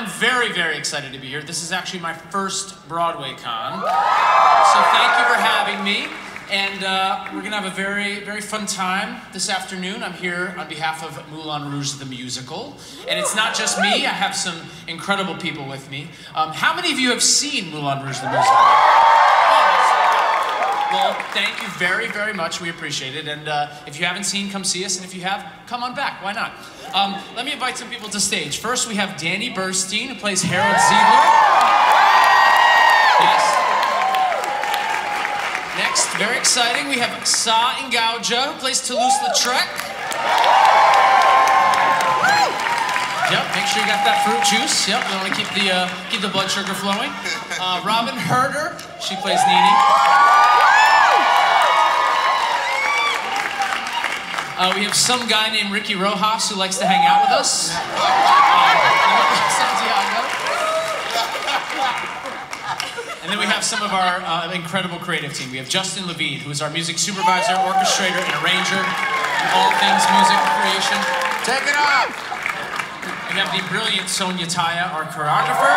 I'm very, very excited to be here. This is actually my first BroadwayCon. So thank you for having me. And we're going to have a very, very fun time this afternoon. I'm here on behalf of Moulin Rouge The Musical. And it's not just me. I have some incredible people with me. How many of you have seen Moulin Rouge The Musical? Well, thank you very, very much. We appreciate it. And if you haven't seen, come see us. And if you have, come on back. Why not? Let me invite some people to stage. First, we have Danny Burstein, who plays Harold Ziegler. Yes. Next, very exciting, we have Sa Ingauja, who plays Toulouse-Lautrec. Yep, make sure you got that fruit juice. Yep, we want to keep the blood sugar flowing. Robin Herder, she plays Nini. We have some guy named Ricky Rojas who likes to hang out with us. Santiago. And then we have some of our incredible creative team. We have Justin Levine, who is our music supervisor, orchestrator, and arranger in all things music creation. Take it up! We have the brilliant Sonia Taya, our choreographer.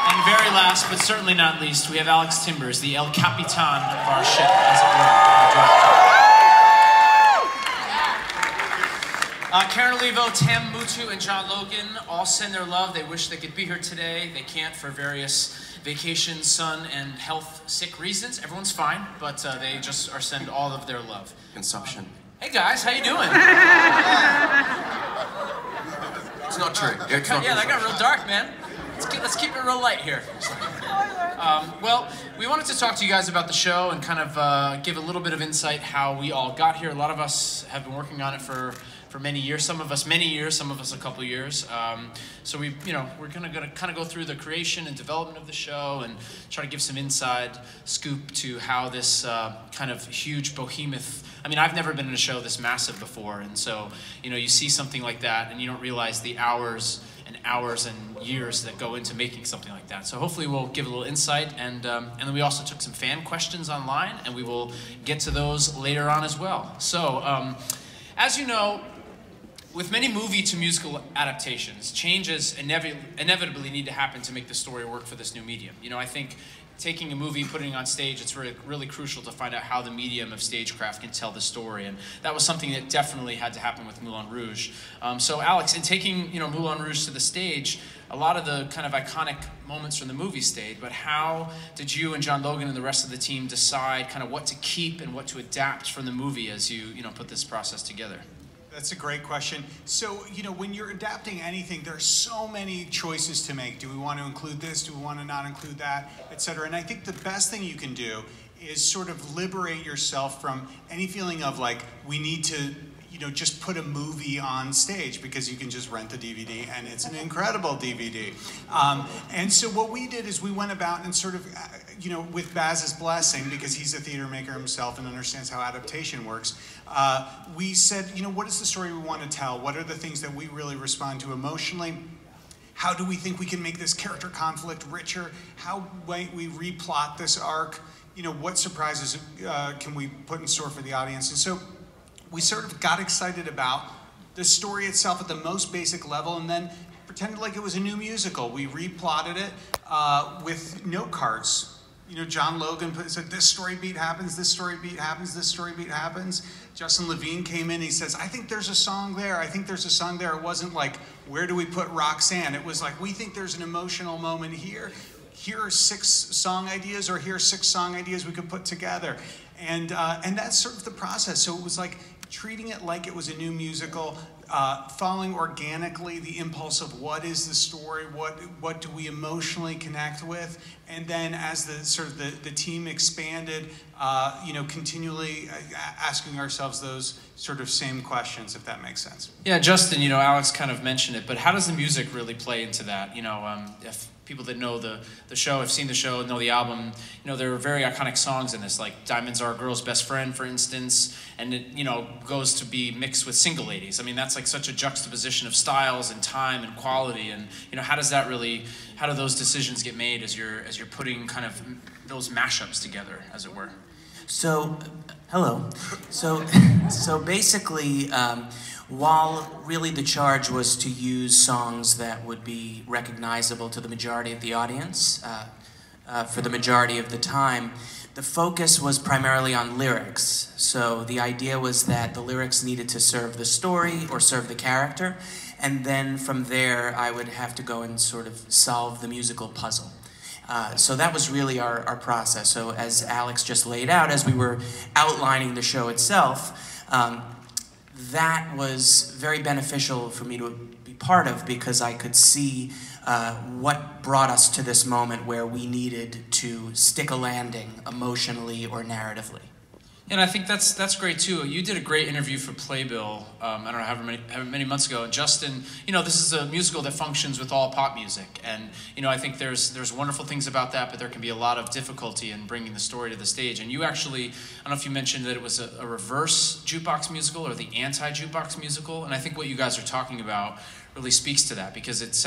And very last, but certainly not least, we have Alex Timbers, the El Capitan of our ship, as it were, our director. Karen Olivo, Tam Mutu, and John Logan all send their love. They wish they could be here today. They can't for various vacation, sun, and health sick reasons. Everyone's fine, but they just are send all of their love. Consumption. Hey guys, how you doing? It's not true. It's not yeah, that got real dark, man. Let's keep it real light here. Well, we wanted to talk to you guys about the show and kind of give a little bit of insight how we all got here. A lot of us have been working on it for many years. Some of us many years, some of us a couple years. So we're gonna kind of go through the creation and development of the show and try to give some inside scoop to how this kind of huge behemoth. I mean, I've never been in a show this massive before, and so you see something like that and you don't realize the hours and years that go into making something like that. So hopefully we'll give a little insight, and then we also took some fan questions online, and we will get to those later on as well. So as you know, with many movie to musical adaptations, changes inevitably need to happen to make the story work for this new medium. I think taking a movie, putting it on stage, it's really crucial to find out how the medium of stagecraft can tell the story, and that was something that definitely had to happen with Moulin Rouge. So Alex, in taking Moulin Rouge to the stage, a lot of the kind of iconic moments from the movie stayed, but how did you and John Logan and the rest of the team decide kind of what to keep and what to adapt from the movie as you put this process together? That's a great question. So, when you're adapting anything, there are so many choices to make. Do we want to include this? Do we want to not include that? Et cetera. And I think the best thing you can do is sort of liberate yourself from any feeling of like, we need to, just put a movie on stage, because you can just rent the DVD and it's an incredible DVD. And so what we did is we went about and sort of, with Baz's blessing, because he's a theater maker himself and understands how adaptation works, we said, what is the story we want to tell? What are the things that we really respond to emotionally? How do we think we can make this character conflict richer? How might we replot this arc? What surprises can we put in store for the audience? And so we sort of got excited about the story itself at the most basic level, and then pretended like it was a new musical. We replotted it with note cards. John Logan said, this story beat happens, this story beat happens, this story beat happens. Justin Levine came in, he says, I think there's a song there, I think there's a song there. It wasn't like, where do we put Roxanne? It was like, we think there's an emotional moment here. Here are 6 song ideas, or here are 6 song ideas we could put together. And that's sort of the process. So it was like treating it like it was a new musical, following organically the impulse of what is the story, what do we emotionally connect with, and then as the team expanded, continually asking ourselves those sort of same questions, if that makes sense. Yeah, Justin, Alex kind of mentioned it, but how does the music really play into that? If people that know the show, have seen the show, know the album, there are very iconic songs in this, like Diamonds Are a Girl's Best Friend, for instance, and it, goes to be mixed with Single Ladies. I mean, that's like such a juxtaposition of styles and time and quality, and how do those decisions get made as you're putting kind of those mashups together, as it were? So, hello. So basically, while really the charge was to use songs that would be recognizable to the majority of the audience for the majority of the time, the focus was primarily on lyrics. So the idea was that the lyrics needed to serve the story or serve the character, and then from there I would have to go and sort of solve the musical puzzle. So that was really our process. So as Alex just laid out, as we were outlining the show itself, that was very beneficial for me to be part of, because I could see what brought us to this moment where we needed to stick a landing emotionally or narratively. And I think that's great too. You did a great interview for Playbill, I don't know, however many months ago. And Justin, you know, this is a musical that functions with all pop music. And, you know, I think there's wonderful things about that, but there can be a lot of difficulty in bringing the story to the stage. And you actually, I don't know if you mentioned that it was a reverse jukebox musical or the anti-jukebox musical. And I think what you guys are talking about really speaks to that, because it's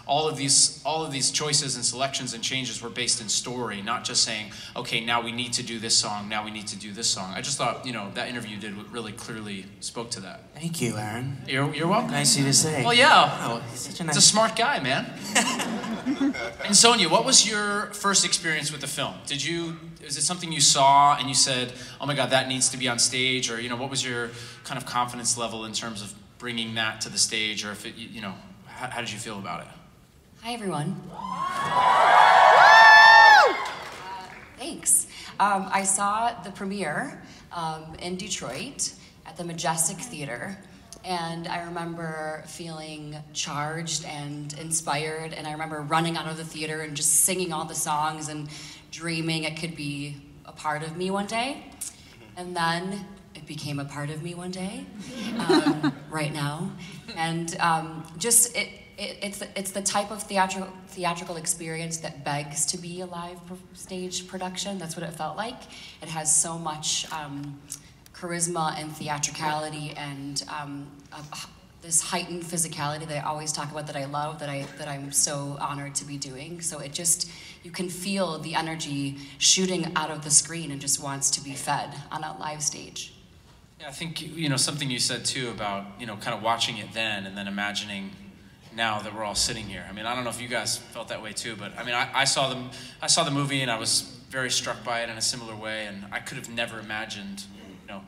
all of these choices and selections and changes were based in story, not just saying, okay, now we need to do this song, now we need to do this song. I just thought, you know, that interview did really clearly spoke to that. Thank you, Aaron. You're welcome. Nice of you to say. Well, yeah. Oh, such a nice... It's a smart guy, man. And Sonia, what was your first experience with the film? Is it something you saw and you said, oh my God, that needs to be on stage? Or, you know, what was your kind of confidence level in terms of bringing that to the stage, or if it, you know, how did you feel about it? Hi, everyone. Thanks. I saw the premiere in Detroit at the Majestic Theater, and I remember feeling charged and inspired, and I remember running out of the theater and just singing all the songs and dreaming it could be a part of me one day. And then it became a part of me one day, right now, and it's the type of theatrical experience that begs to be a live stage production. That's what it felt like. It has so much charisma and theatricality and this heightened physicality that I always talk about, that I love, that I'm so honored to be doing. So it just, you can feel the energy shooting out of the screen and just wants to be fed on a live stage. Yeah, I think, you know, something you said too about, you know, kind of watching it then and then imagining now that we're all sitting here. I mean, I don't know if you guys felt that way too, but I mean, I saw the movie and I was very struck by it in a similar way, and I could have never imagined, you know,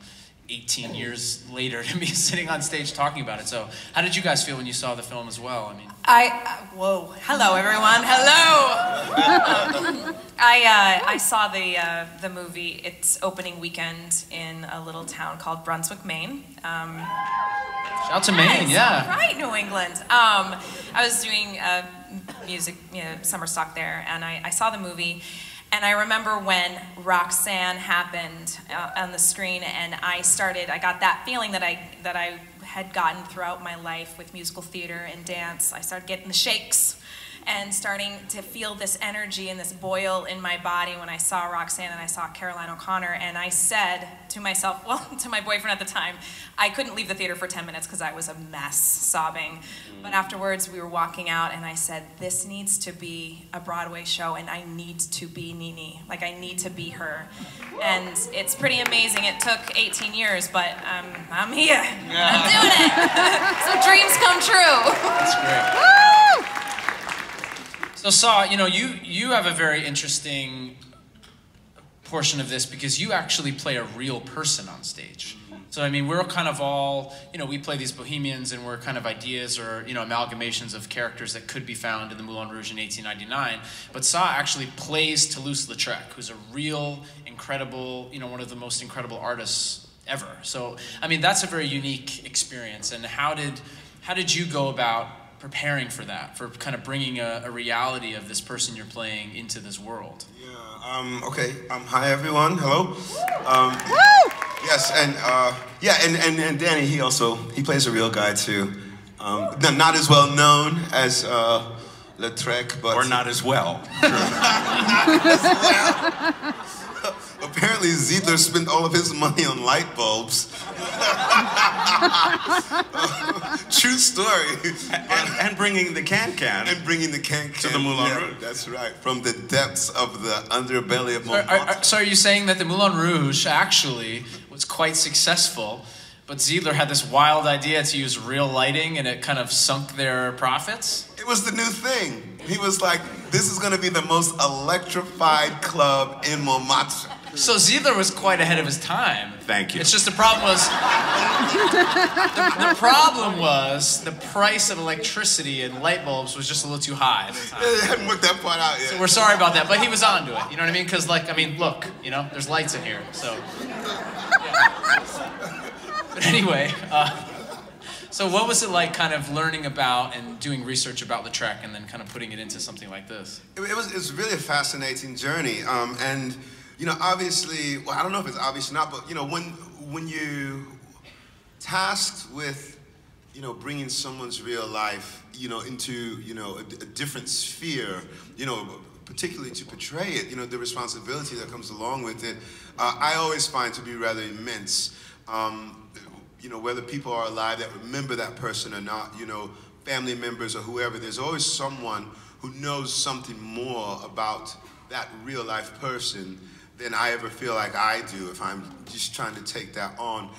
18 years later to be sitting on stage talking about it. So how did you guys feel when you saw the film as well? I mean, whoa, hello everyone, hello! I saw the movie, its opening weekend in a little town called Brunswick, Maine. Shout out to Maine, yeah. Right, New England. I was doing music, you know, summer stock there, and I saw the movie. And I remember when Roxanne happened on the screen, and I got that feeling that I had gotten throughout my life with musical theater and dance. I started getting the shakes and starting to feel this energy and this boil in my body when I saw Roxanne and I saw Caroline O'Connor. And I said to myself, well, to my boyfriend at the time, I couldn't leave the theater for 10 minutes because I was a mess, sobbing. But afterwards, we were walking out, and I said, this needs to be a Broadway show, and I need to be Nini. Like, I need to be her. And it's pretty amazing. It took 18 years, but I'm here. Yeah. I'm doing it. So dreams come true. That's great. Woo! So, Saw, you know, you have a very interesting portion of this, because you actually play a real person on stage. So, I mean, we're kind of all, you know, we play these bohemians, and we're kind of ideas or, you know, amalgamations of characters that could be found in the Moulin Rouge in 1899. But Sa actually plays Toulouse-Lautrec, who's a real, incredible, you know, one of the most incredible artists ever. So, I mean, that's a very unique experience. And how did you go about preparing for that, for kind of bringing a reality of this person you're playing into this world? Yeah, okay, hi everyone, hello. Yes, and and Danny, he plays a real guy too. Not as well known as Lautrec, but... Or not as well. Not as well. apparently Ziegler spent all of his money on light bulbs. True story. And bringing the can-can. And bringing the can-can. To the Moulin Rouge. That's right. From the depths of the underbelly of Montmartre. So are you saying that the Moulin Rouge actually was quite successful, but Ziegler had this wild idea to use real lighting and it kind of sunk their profits? It was the new thing. He was like, this is going to be the most electrified club in Montmartre. So Ziegler was quite ahead of his time. Thank you. It's just the problem was, the problem was the price of electricity and light bulbs was just a little too high at the time. They hadn't worked that part out yet. So we're sorry about that, but he was onto it. You know what I mean? Because like, I mean, look, you know, there's lights in here, so. Yeah. But anyway, so what was it like kind of learning about and doing research about Lautrec and then kind of putting it into something like this? It was really a fascinating journey. And, you know, obviously, well, I don't know if it's obvious or not, but, you know, when you tasked with, you know, bringing someone's real life, you know, into, you know, a different sphere, you know, particularly to portray it, you know, the responsibility that comes along with it, I always find to be rather immense. You know, whether people are alive that remember that person or not, you know, family members or whoever, there's always someone who knows something more about that real life person than I ever feel like I do if I'm just trying to take that on.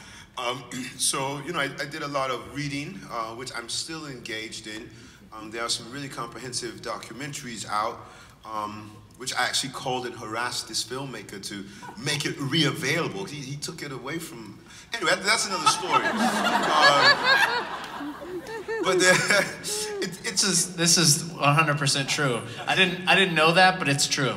So, you know, I did a lot of reading, which I'm still engaged in. There are some really comprehensive documentaries out, which I actually called and harassed this filmmaker to make it re-available. He took it away from. Anyway, that's another story. But this is 100% true. I didn't know that, but it's true.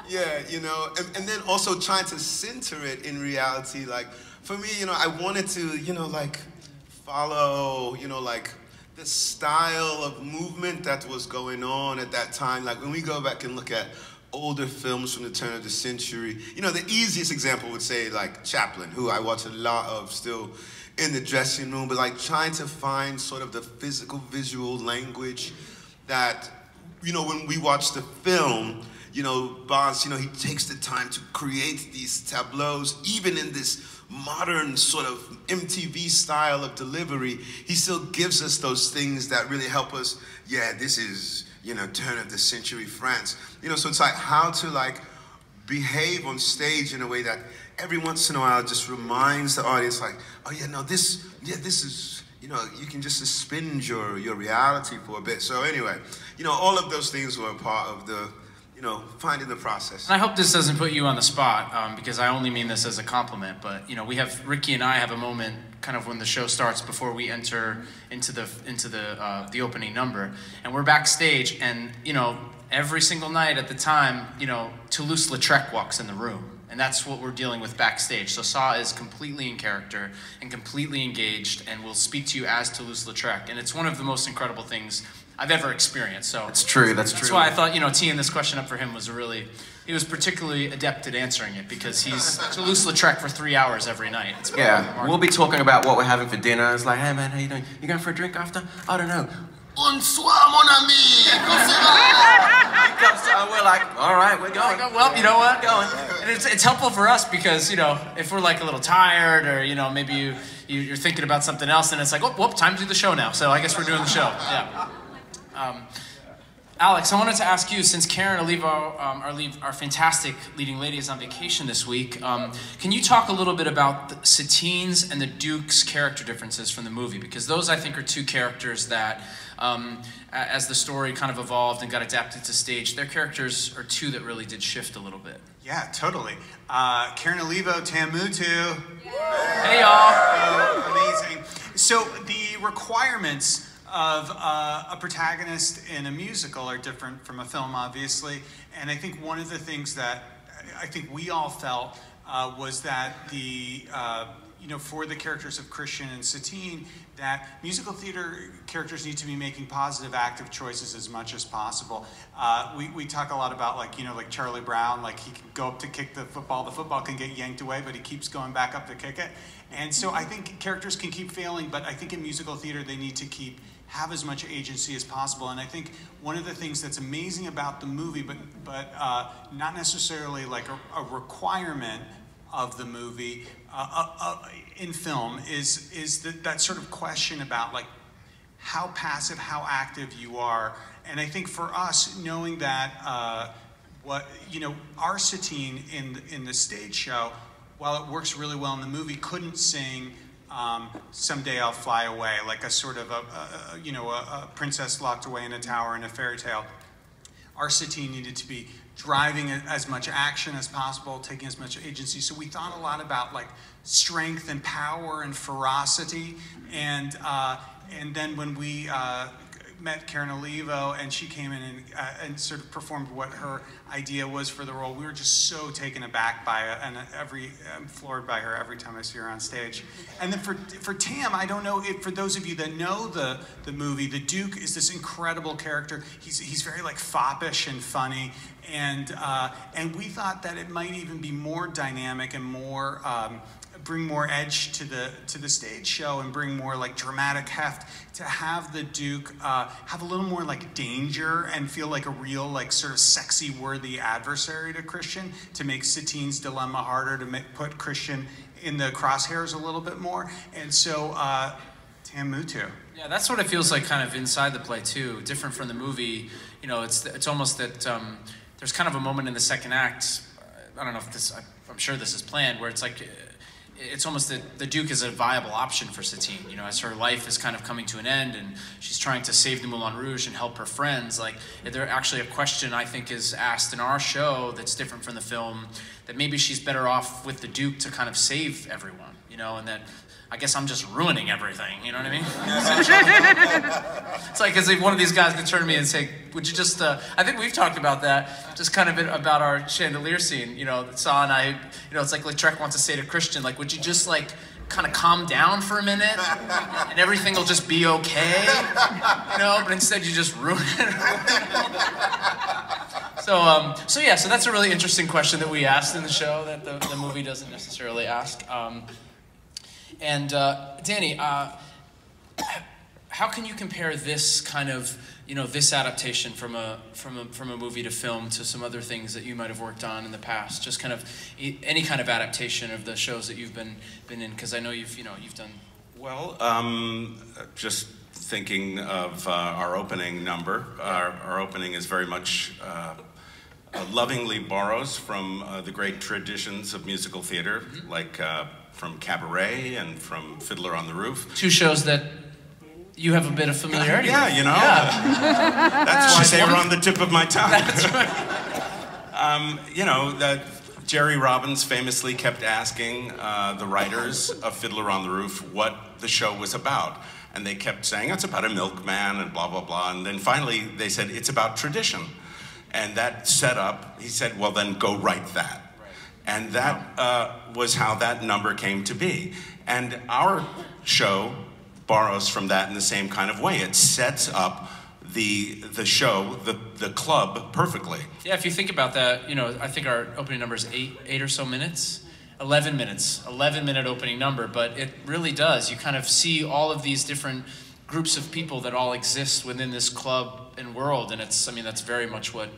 Yeah, you know, and then also trying to center it in reality. Like, for me, you know, I wanted to, you know, like, follow, you know, like, the style of movement that was going on at that time. Like, when we go back and look at older films from the turn of the century, you know, the easiest example would say, like, Chaplin, who I watch a lot of still in the dressing room, but, like, trying to find sort of the physical, visual language that, you know, when we watch the film, you know, Bonds, you know, he takes the time to create these tableaus, even in this modern sort of MTV style of delivery. He still gives us those things that really help us, yeah, this is, you know, turn of the century France. You know, so it's like how to, like, behave on stage in a way that every once in a while just reminds the audience, like, oh yeah, no, this is, you know, you can just suspend your reality for a bit. So anyway, you know, all of those things were a part of the, you know, finding the process. And I hope this doesn't put you on the spot, because I only mean this as a compliment, but, you know, Ricky and I have a moment kind of when the show starts before we enter into the opening number, and we're backstage, and, you know, every single night at the time, you know, Toulouse-Lautrec walks in the room. And that's what we're dealing with backstage. So Saw is completely in character and completely engaged and will speak to you as Toulouse-Lautrec. And it's one of the most incredible things I've ever experienced. So that's true. That's why I thought, you know, teeing this question up for him was he was particularly adept at answering it because he's Toulouse-Lautrec for 3 hours every night. It's we'll be talking about what we're having for dinner. It's like, hey man, how you doing? You going for a drink after? I don't know. Bonsoir, mon ami. We're like, all right, we're going. Well, you know what? Going. And it's helpful for us because, you know, if we're like a little tired or, you know, maybe you're thinking about something else and it's like, oh, whoop, time to do the show now. So I guess we're doing the show. Yeah. Alex, I wanted to ask you, since Karen Olivo, our fantastic leading lady, is on vacation this week, can you talk a little bit about Satine's and the Duke's character differences from the movie? Because those, I think, are two characters that, as the story kind of evolved and got adapted to stage, their characters are two that really did shift a little bit. Yeah, totally. Karen Olivo, Tamutu. Hey, y'all. Amazing. So the requirements of a protagonist in a musical are different from a film, obviously. And I think one of the things that I think we all felt was that the for the characters of Christian and Satine, that musical theater characters need to be making positive, active choices as much as possible. We talk a lot about like Charlie Brown, like he can go up to kick the football can get yanked away, but he keeps going back up to kick it. And so I think characters can keep failing, but I think in musical theater they need to have as much agency as possible. And I think one of the things that's amazing about the movie, but not necessarily like a requirement of the movie in film, is that sort of question about like how passive, how active you are. And I think for us, knowing that our Satine in the stage show, while it works really well in the movie, couldn't sing Someday I'll Fly Away, like a sort of a princess locked away in a tower in a fairy tale. Our Satine needed to be driving as much action as possible, taking as much agency. So we thought a lot about like strength and power and ferocity. And then when we met Karen Olivo and she came in and sort of performed what her idea was for the role, we were just so taken aback by it, and I'm floored by her every time I see her on stage. And then for Tam, I don't know if for those of you that know the movie, the Duke is this incredible character. He's very like foppish and funny, and we thought that it might even be more dynamic and more bring more edge to the stage show and bring more like dramatic heft, to have the Duke have a little more like danger and feel like a real like sort of sexy worthy adversary to Christian, to make Satine's dilemma harder, to put Christian in the crosshairs a little bit more. And so Tam Mutu. Yeah, that's what it feels like kind of inside the play too, different from the movie. It's almost that there's kind of a moment in the second act, I don't know if this, I'm sure this is planned, where it's like, it's almost that the Duke is a viable option for Satine, as her life is kind of coming to an end and she's trying to save the Moulin Rouge and help her friends. Like, there actually a question I think is asked in our show that's different from the film, that maybe she's better off with the Duke to kind of save everyone, and that I guess I'm just ruining everything, you know what I mean? It's like as if one of these guys could turn to me and say, would you just, I think we've talked about that, just kind of about our chandelier scene, Saw and I, it's like Trek wants to say to Christian, like, would you just like kind of calm down for a minute and everything will just be okay, but instead you just ruin it. So that's a really interesting question that we asked in the show that the movie doesn't necessarily ask. And Danny, how can you compare this kind of, this adaptation from a movie to film to some other things that you might have worked on in the past? Just kind of any kind of adaptation of the shows that you've been in, because I know you've done. Well, just thinking of our opening number. Our opening is very much lovingly borrows from the great traditions of musical theater, like from Cabaret and from Fiddler on the Roof. Two shows that you have a bit of familiarity with. Yeah. That's why they were on the tip of my tongue. That's right. That Jerry Robbins famously kept asking the writers of Fiddler on the Roof what the show was about. And they kept saying, it's about a milkman and blah, blah, blah. And then finally they said, it's about tradition. And that set up, he said, well, then go write that. And that was how that number came to be. And our show borrows from that in the same kind of way. It sets up the show, the club, perfectly. Yeah, if you think about that, I think our opening number is eight or so minutes. 11 minutes, 11-minute opening number, but it really does. You kind of see all of these different groups of people that all exist within this club and world, and that's very much what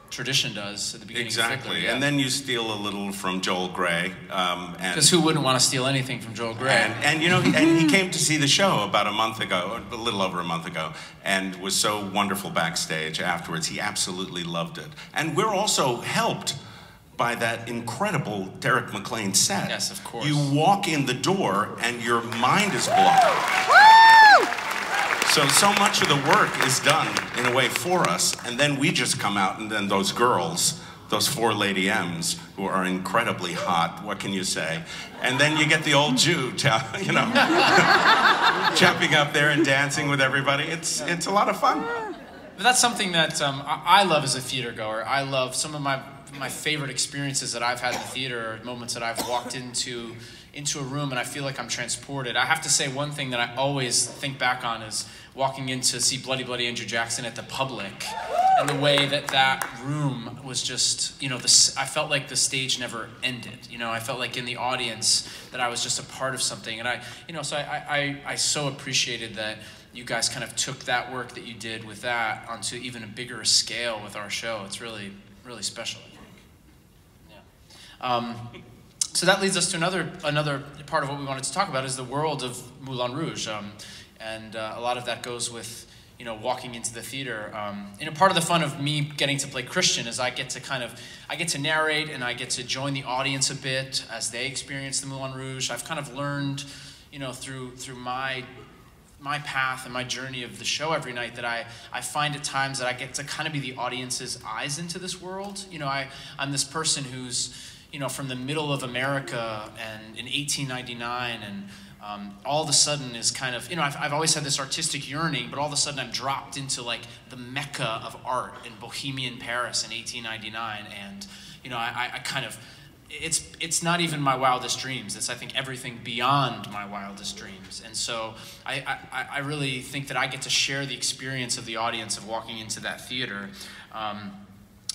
tradition does at the beginning. Exactly, of Fiddler, and then you steal a little from Joel Grey. Because who wouldn't want to steal anything from Joel Grey? And he came to see the show about a month ago, a little over a month ago, and was so wonderful backstage afterwards. He absolutely loved it. And we're also helped by that incredible Derek McLean set. Yes, of course. You walk in the door and your mind is blown. So much of the work is done in a way for us, and then we just come out, and then those girls, those four Lady M's, who are incredibly hot, what can you say? And then you get the old Jew, jumping up there and dancing with everybody. It's a lot of fun. But that's something that I love as a theater goer. I love some of my favorite experiences that I've had in the theater are moments that I've walked into into a room and I feel like I'm transported. I have to say one thing that I always think back on is walking in to see Bloody Bloody Andrew Jackson at the Public, and the way that that room was just, you know, I felt like the stage never ended. You know, I felt like in the audience that I was just a part of something, and so I so appreciated that you guys kind of took that work that you did with that onto even a bigger scale with our show. It's really, really special, I think. Yeah. So that leads us to another part of what we wanted to talk about is the world of Moulin Rouge. And a lot of that goes with, you know, walking into the theater. Part of the fun of me getting to play Christian is I get to narrate and I get to join the audience a bit as they experience the Moulin Rouge. I've kind of learned, you know, through my path and my journey of the show every night that I find at times that I get to kind of be the audience's eyes into this world. You know, I'm this person who's, you know, from the middle of America and in 1899 and all of a sudden is kind of, you know, I've always had this artistic yearning, but all of a sudden I'm dropped into like the mecca of art in Bohemian Paris in 1899, and, you know, I kind of, it's not even my wildest dreams. It's, I think, everything beyond my wildest dreams. And so I really think that I get to share the experience of the audience of walking into that theater,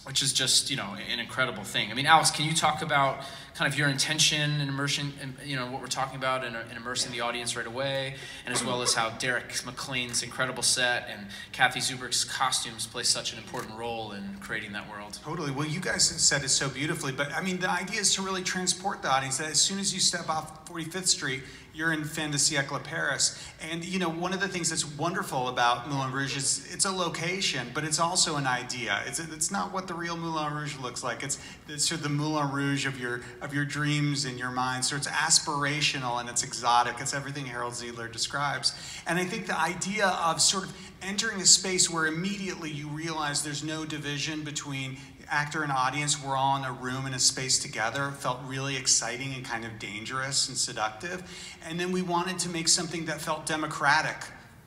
which is just, you know, an incredible thing. I mean, Alex, can you talk about kind of your intention and immersion, and, you know, what we're talking about and immersing the audience right away, and as well as how Derek McLean's incredible set and Kathy Zubrick's costumes play such an important role in creating that world? Totally. Well, you guys said it so beautifully, but I mean, the idea is to really transport the audience, that as soon as you step off 45th Street, you're in Fin de Siècle, Paris. And, you know, one of the things that's wonderful about Moulin Rouge is it's a location, but it's also an idea. It's not what the real Moulin Rouge looks like. It's sort of the Moulin Rouge of your dreams and your mind. So it's aspirational and it's exotic. It's everything Harold Ziedler describes. And I think the idea of sort of entering a space where immediately you realize there's no division between actor and audience, we're all in a room in a space together, felt really exciting and kind of dangerous and seductive. And then we wanted to make something that felt democratic,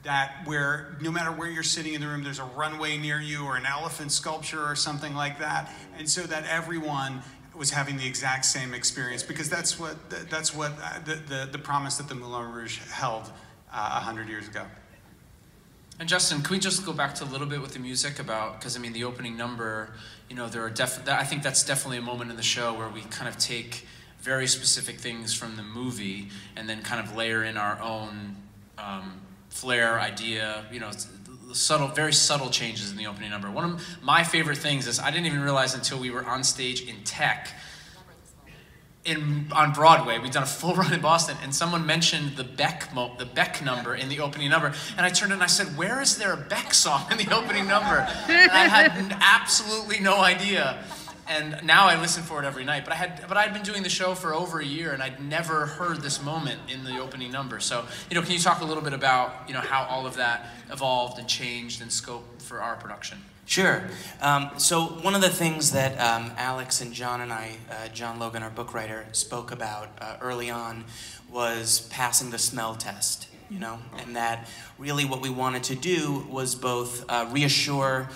that where no matter where you're sitting in the room, there's a runway near you or an elephant sculpture or something like that, and so that everyone was having the exact same experience, because that's what the promise that the Moulin Rouge held 100 years ago. And Justin, can we just go back to a little bit with the music about, because I mean the opening number, you know, I think that's definitely a moment in the show where we kind of take very specific things from the movie and then kind of layer in our own flair, idea, you know, very subtle changes in the opening number. One of my favorite things is I didn't even realize until we were on stage in Tech on Broadway. We'd done a full run in Boston, and someone mentioned the Beck number in the opening number, and I turned and I said, "Where is there a Beck song in the opening number?" And I had absolutely no idea. And now I listen for it every night. But I'd been doing the show for over a year, and I'd never heard this moment in the opening number. So, you know, can you talk a little bit about, you know, how all of that evolved and changed in scope for our production? Sure. So one of the things that Alex and John and I, John Logan, our book writer, spoke about early on was passing the smell test, you know, and that really what we wanted to do was both reassure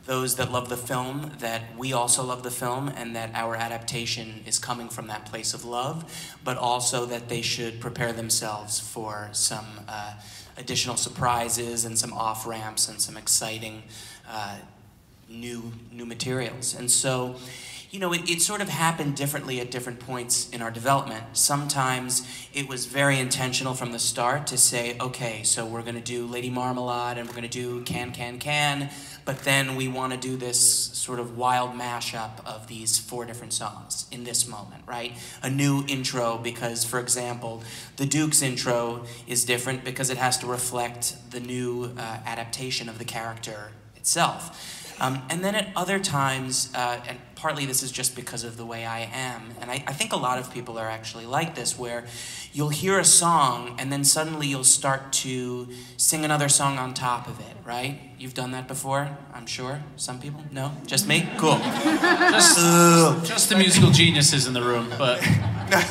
those that love the film that we also love the film and that our adaptation is coming from that place of love, but also that they should prepare themselves for some additional surprises and some off-ramps and some exciting new materials. And so, you know, it sort of happened differently at different points in our development. Sometimes it was very intentional from the start to say, okay, so we're gonna do Lady Marmalade and we're gonna do Can, but then we wanna do this sort of wild mashup of these 4 different songs in this moment, right? A new intro because, for example, the Duke's intro is different because it has to reflect the new adaptation of the character itself. And then at other times, and partly this is just because of the way I am, and I think a lot of people are actually like this, where you'll hear a song and then suddenly you'll start to sing another song on top of it, right? You've done that before, I'm sure. Some people? No? Just me? Cool. Just the musical geniuses in the room, but...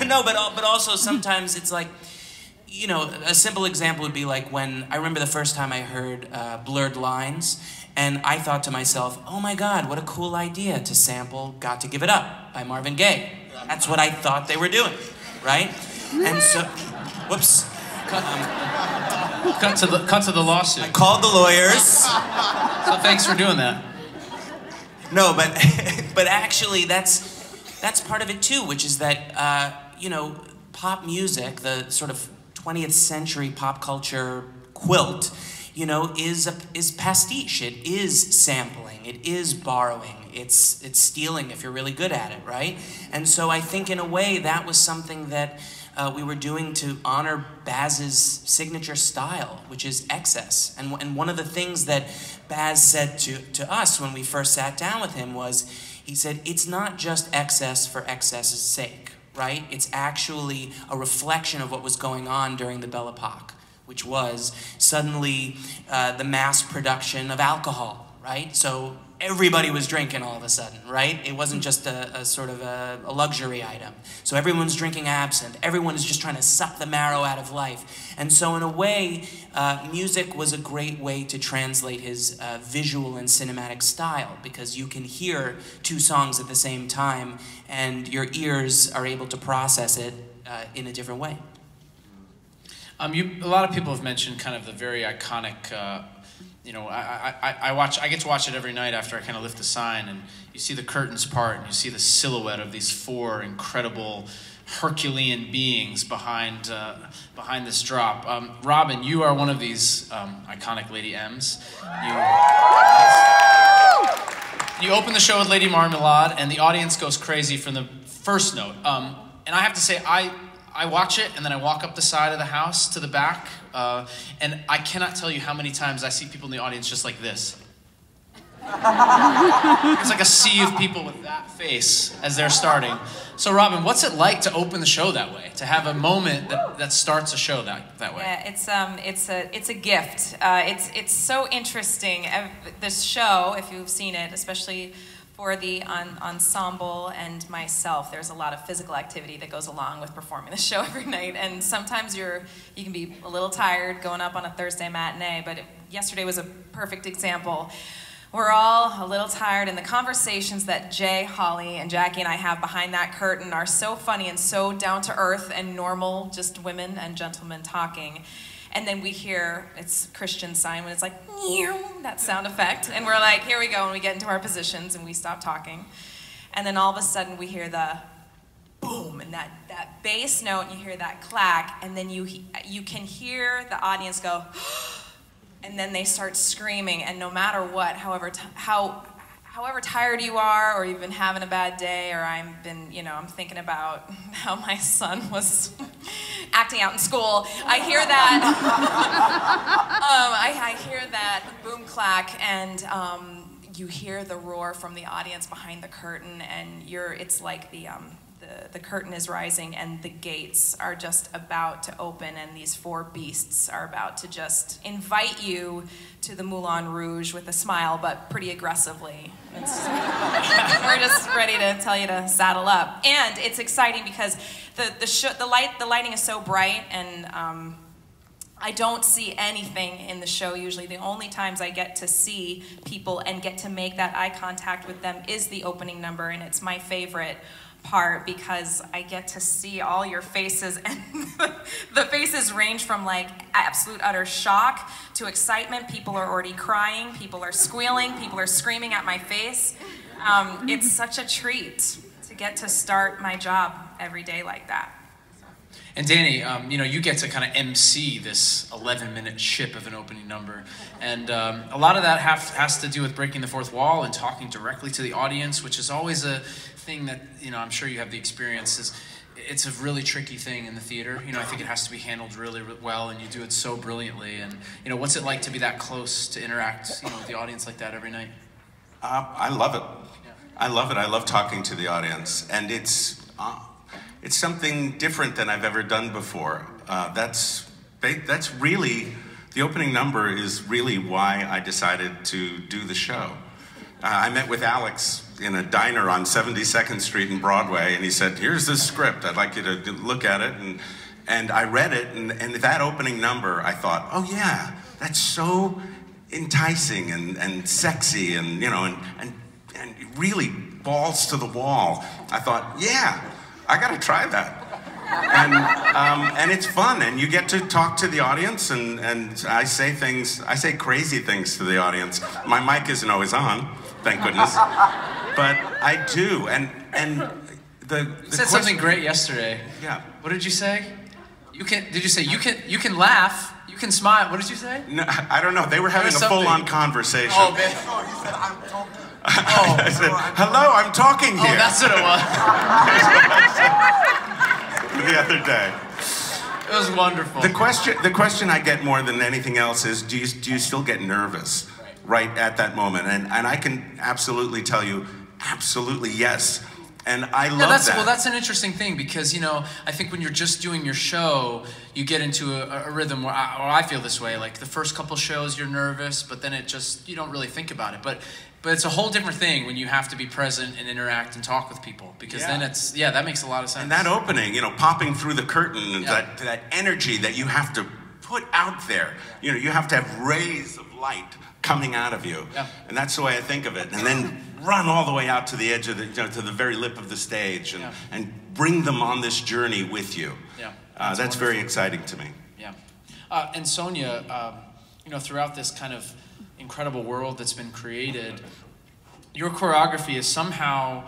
No, but also sometimes it's like, you know, a simple example would be like when I remember the first time I heard Blurred Lines, and I thought to myself, oh my God, what a cool idea to sample Got to Give It Up by Marvin Gaye. That's what I thought they were doing, right? And so, whoops. Cut to the lawsuit. I called the lawyers. So thanks for doing that. No, but actually that's part of it too, which is that you know, pop music, the sort of 20th century pop culture quilt, you know, is pastiche. It is sampling. It is borrowing. It's stealing if you're really good at it, right? And so I think in a way that was something that we were doing to honor Baz's signature style, which is excess. And one of the things that Baz said to us when we first sat down with him was, he said, it's not just excess for excess's sake, right? It's actually a reflection of what was going on during the Belle Epoque, which was suddenly the mass production of alcohol, right? So everybody was drinking all of a sudden, right? It wasn't just a sort of a luxury item. So everyone's drinking absinthe. Everyone is just trying to suck the marrow out of life. And so in a way, music was a great way to translate his visual and cinematic style, because you can hear two songs at the same time and your ears are able to process it in a different way. A lot of people have mentioned kind of the very iconic, you know, I get to watch it every night after I kind of lift the sign, and you see the curtains part, and you see the silhouette of these four incredible Herculean beings behind this drop. Robin, you are one of these iconic Lady M's. You open the show with Lady Marmalade, and the audience goes crazy from the first note. And I have to say, I watch it, and then I walk up the side of the house to the back, and I cannot tell you how many times I see people in the audience just like this. It's like a sea of people with that face as they're starting. So Robin, what's it like to open the show that way? To have a moment that starts a show that way? Yeah, it's a gift. It's so interesting. This show, if you've seen it, especially for the ensemble and myself, there's a lot of physical activity that goes along with performing the show every night, and sometimes you can be a little tired going up on a Thursday matinee, but yesterday was a perfect example. We're all a little tired, and the conversations that Jay, Holly, and Jackie and I have behind that curtain are so funny and so down to earth and normal, just women and gentlemen talking. And then we hear, it's Christian sign when it's like, that sound effect. And we're like, here we go, and we get into our positions and we stop talking. And then all of a sudden we hear the boom, and that bass note, and you hear that clack, and then you can hear the audience go, and then they start screaming, and no matter what, however tired you are, or you've been having a bad day, or I'm thinking about how my son was acting out in school, I hear that, I hear that boom clack, and you hear the roar from the audience behind the curtain, and it's like the curtain is rising and the gates are just about to open, and these four beasts are about to just invite you to the Moulin Rouge with a smile, but pretty aggressively. We're just ready to tell you to saddle up. And it's exciting because the lighting is so bright, and I don't see anything in the show usually. The only times I get to see people and get to make that eye contact with them is the opening number, and it's my favorite part because I get to see all your faces, and the faces range from like absolute utter shock to excitement. People are already crying, people are squealing, people are screaming at my face. It's such a treat to get to start my job every day like that. And Danny, you get to kind of MC this 11-minute ship of an opening number. And a lot of that has to do with breaking the fourth wall and talking directly to the audience, which is always a thing that, I'm sure you have the experience. It's a really tricky thing in the theater. I think it has to be handled really well, and you do it so brilliantly. And, what's it like to be that close, to interact, with the audience like that every night? I love it. I love it. I love talking to the audience. And it's something different than I've ever done before. That's really, the opening number is really why I decided to do the show. I met with Alex in a diner on 72nd Street in Broadway, and he said, here's this script, I'd like you to look at it. And I read it, and that opening number, I thought, oh yeah, that's so enticing and sexy and really balls to the wall. I thought, yeah, I gotta try that. And it's fun, and you get to talk to the audience, and I say crazy things to the audience. My mic isn't always on, thank goodness, but I do, and the You said something great yesterday. Yeah. What did you say? Did you say you can laugh, you can smile? What did you say? No, I don't know. They were having a full-on conversation. Oh, man. Oh, he said, I'm talking. I said, hello, I'm talking here. Oh, that's what it was. The other day. It was wonderful. The question I get more than anything else is, do you still get nervous right at that moment? And I can absolutely tell you, absolutely yes. And I love that. Well, that's an interesting thing because, I think when you're just doing your show, you get into a rhythm where I feel this way. Like the first couple shows, you're nervous, but then you don't really think about it. But it's a whole different thing when you have to be present and interact and talk with people because then that makes a lot of sense. And that opening, popping through the curtain, and that energy that you have to put out there. You have to have rays of light coming out of you. Yeah. And that's the way I think of it. And then run all the way out to the edge of to the very lip of the stage and bring them on this journey with you. Yeah. That's very exciting to me. Yeah. And Sonia, throughout this kind of incredible world that's been created, your choreography is somehow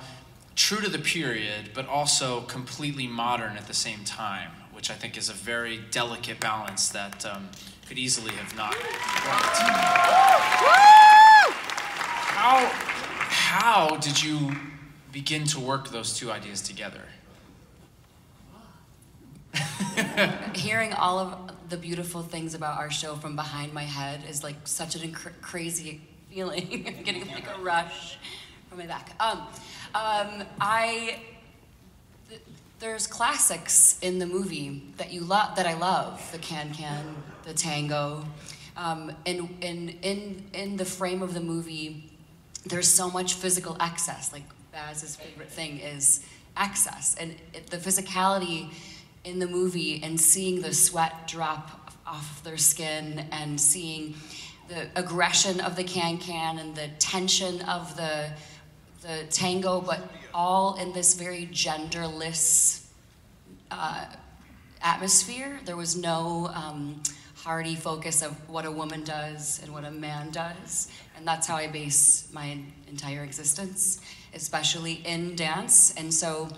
true to the period, but also completely modern at the same time, which I think is a very delicate balance that could easily have not worked. How did you begin to work those two ideas together? Hearing all of the beautiful things about our show from behind my head is like such an crazy feeling. I'm getting like a rush from my back. There's classics in the movie that I love, the can-can, the tango, and in the frame of the movie, there's so much physical excess. Like Baz's favorite thing is excess, and the physicality in the movie, and seeing the sweat drop off their skin, and seeing the aggression of the can-can and the tension of the tango, but all in this very genderless atmosphere. There was no hardy focus of what a woman does and what a man does, and that's how I base my entire existence, especially in dance. And so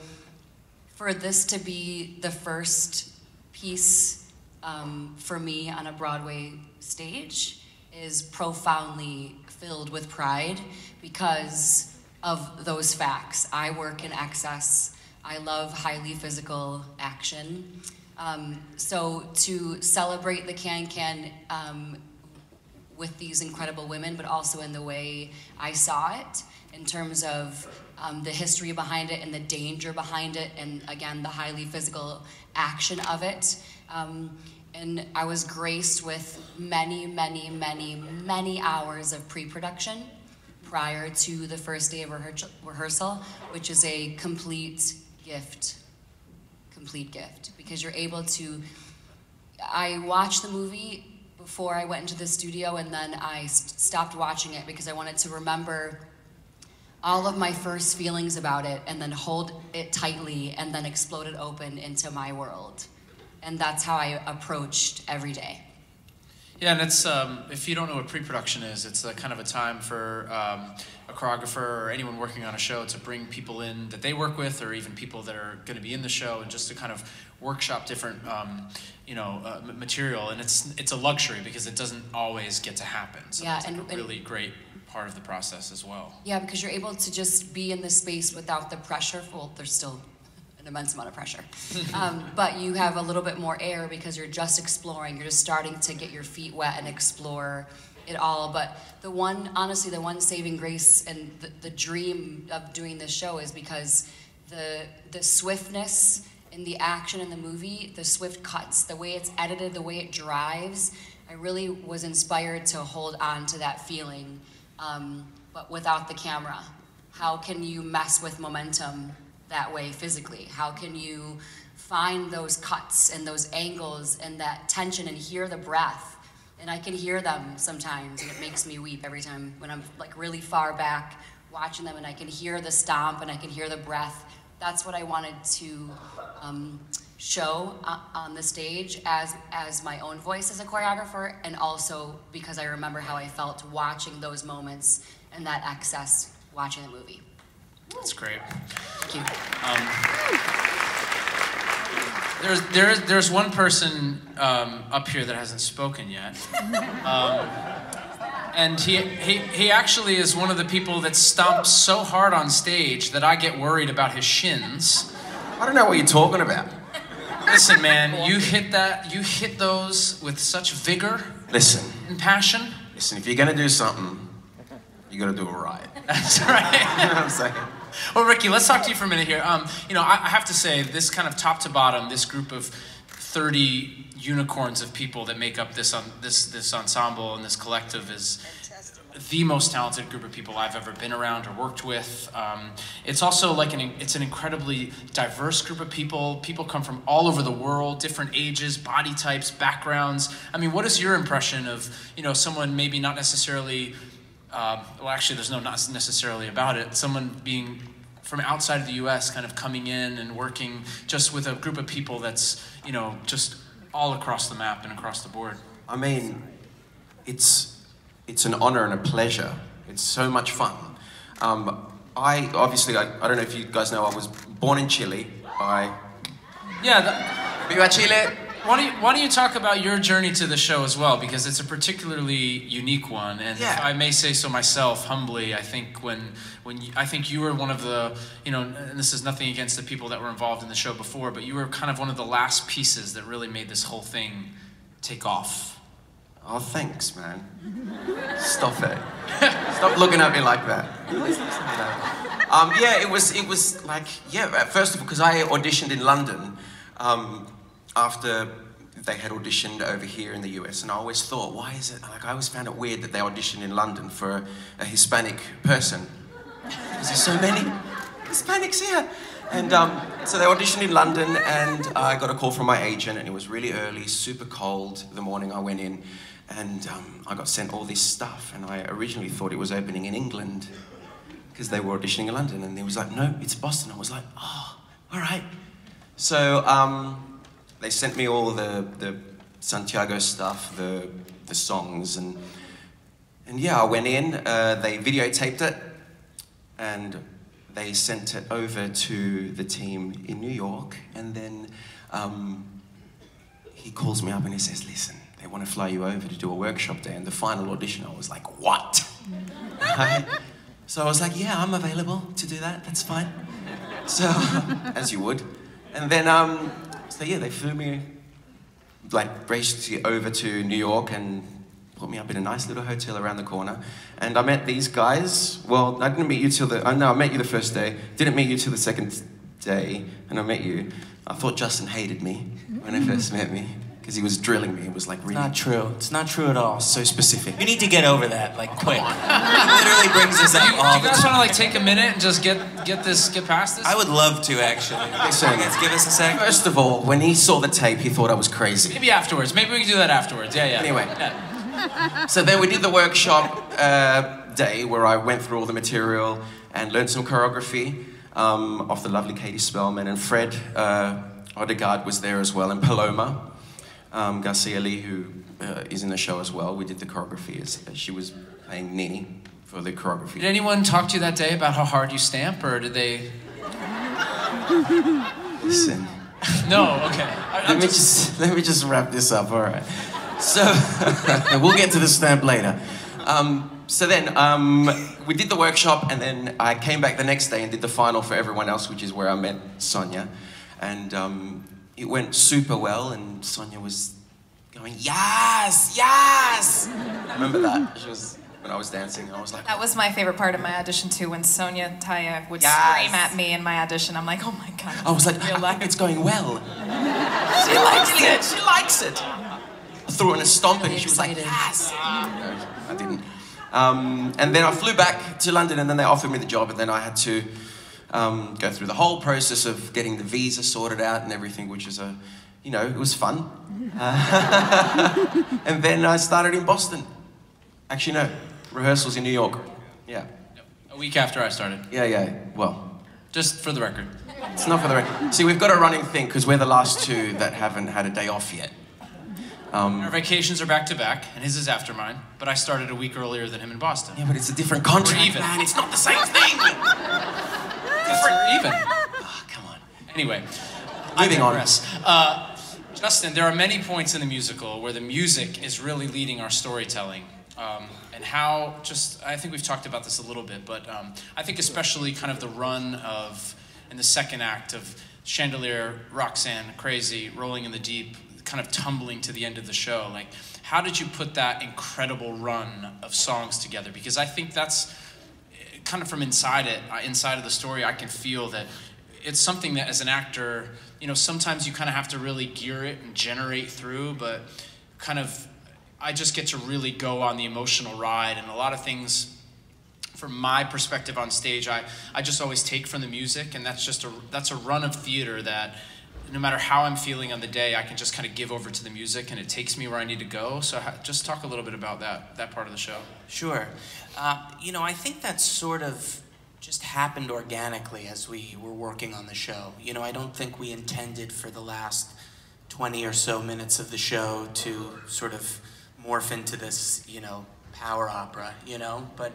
for this to be the first piece for me on a Broadway stage is profoundly filled with pride because of those facts. I work in excess. I love highly physical action. So to celebrate the can-can with these incredible women, but also in the way I saw it, in terms of the history behind it and the danger behind it, and again, the highly physical action of it. And I was graced with many, many, many, many hours of pre-production prior to the first day of rehearsal, which is a complete gift, because you're able to, I watched the movie before I went into the studio, and then I stopped watching it because I wanted to remember all of my first feelings about it, and then hold it tightly, and then explode it open into my world. And that's how I approached every day. Yeah, and it's, if you don't know what pre-production is, it's a kind of a time for a choreographer or anyone working on a show to bring people in that they work with, or even people that are going to be in the show, and just to kind of workshop different, material. And it's a luxury because it doesn't always get to happen. So yeah, it's like a really great part of the process as well. Yeah, because you're able to just be in the space without the pressure. Well, there's still an immense amount of pressure. But you have a little bit more air because you're just exploring. You're just starting to get your feet wet and explore it all. But honestly, the one saving grace and the dream of doing this show is because the swiftness in the action in the movie, the swift cuts, the way it's edited, the way it drives, I really was inspired to hold on to that feeling, but without the camera. How can you mess with momentum that way physically? How can you find those cuts and those angles and that tension and hear the breath? And I can hear them sometimes, and it makes me weep every time when I'm like really far back watching them, and I can hear the stomp and I can hear the breath. That's what I wanted to show on the stage as my own voice as a choreographer, and also because I remember how I felt watching those moments and that excess watching the movie. That's great. Thank you. There's one person up here that hasn't spoken yet. And he actually is one of the people that stomps so hard on stage that I get worried about his shins. I don't know what you're talking about. Listen, man, you hit those with such vigor. Listen. And passion. Listen, if you're gonna do something, you gotta do it right. That's right. You know what I'm saying? Well, Ricky, let's talk to you for a minute here. You know, I have to say, this kind of top to bottom, this group of 30 unicorns of people that make up this ensemble and this collective is the most talented group of people I've ever been around or worked with. It's also like it's an incredibly diverse group of people. People come from all over the world, different ages, body types, backgrounds. I mean, what is your impression of, you know, someone maybe not necessarily, well, actually, there's no not necessarily about it, someone being from outside of the US kind of coming in and working just with a group of people that's, you know, just all across the map and across the board? I mean, it's an honor and a pleasure. It's so much fun. I don't know if you guys know, I was born in Chile. Viva Chile! Why don't you talk about your journey to the show as well, because it's a particularly unique one, and yeah. If I may say so myself, humbly, I think I think you were one of the, you know, and this is nothing against the people that were involved in the show before, but you were kind of one of the last pieces that really made this whole thing take off. Oh, thanks, man. Stop it. Stop looking at me like that. Yeah, it was like, yeah, first of all, because I auditioned in London after they had auditioned over here in the US, and I always thought, why is it, like, I always found it weird that they auditioned in London for a Hispanic person. Because there's so many Hispanics here. And so they auditioned in London, and I got a call from my agent, and it was really early, super cold the morning I went in, and I got sent all this stuff, and I originally thought it was opening in England, because they were auditioning in London, and he was like, no, it's Boston. I was like, oh, all right. So they sent me all the Santiago stuff, the songs, and yeah, I went in, they videotaped it, and they sent it over to the team in New York, and then he calls me up and he says, listen, they want to fly you over to do a workshop day, and the final audition, I was like, what? Right? So I was like, yeah, I'm available to do that, that's fine. So, as you would. And then, so yeah, they flew me, like, basically over to New York and put me up in a nice little hotel around the corner. And I met these guys. Well, I didn't meet you till I met you the first day. Didn't meet you till the second day, and I met you. I thought Justin hated me when he first met me, because he was drilling me. It was like really... Not true. It's not true at all. So specific. You need to get over that, like, quick. He literally brings this up all the time. Do you guys want to, like, take a minute and just get past this? I would love to, actually. Listen, Give us a sec. First of all, when he saw the tape, he thought I was crazy. Maybe afterwards. Maybe we can do that afterwards. Yeah, yeah. Anyway. Yeah. So then we did the workshop day where I went through all the material and learned some choreography off the lovely Katie Spellman, and Fred Odegaard was there as well, and Paloma Garcia Lee, who is in the show as well. We did the choreography as she was playing Nini for the choreography. Did anyone talk to you that day about how hard you stamp, or did they? Listen. No, okay. Let me just wrap this up, all right. So, we'll get to the stamp later. So then, we did the workshop, and then I came back the next day and did the final for everyone else, which is where I met Sonia. And it went super well, and Sonia was going, yes, yes! Remember that? She was, when I was dancing, I was like... That was my favorite part of my audition too, when Sonia Taya would Yes. scream at me in my audition. I'm like, oh my God. I was like, real life. it's going well. She likes it, she likes it. I threw in a stomp and she was like, yes! No, I didn't. And then I flew back to London, and then they offered me the job, and then I had to go through the whole process of getting the visa sorted out and everything, which is you know, it was fun. And then I started in Boston. Actually, no, rehearsals in New York. Yeah. A week after I started. Yeah, well. Just for the record. It's not for the... See, we've got a running thing, because we're the last two that haven't had a day off yet. Our vacations are back to back, and his is after mine, but I started a week earlier than him in Boston. Yeah, but it's a different contract, We're even. man. It's not the same thing. We're even. Oh, come on. Anyway, Moving on. Justin, there are many points in the musical where the music is really leading our storytelling. And how, I think we've talked about this a little bit, but I think especially kind of the run of, in the second act of Chandelier, Roxanne, Crazy, Rolling in the Deep, kind of tumbling to the end of the show. Like, how did you put that incredible run of songs together? Because I think that's kind of from inside of the story, I can feel that it's something that as an actor, you know, sometimes you kind of have to really gear it and generate through, but kind of, I just get to really go on the emotional ride, and a lot of things from my perspective on stage, I just always take from the music, and that's a run of theater that no matter how I'm feeling on the day, I can just kind of give over to the music, and it takes me where I need to go. So just talk a little bit about that part of the show. Sure. You know, I think that sort of just happened organically as we were working on the show. You know, I don't think we intended for the last 20 or so minutes of the show to sort of morph into this, you know, power opera, you know, but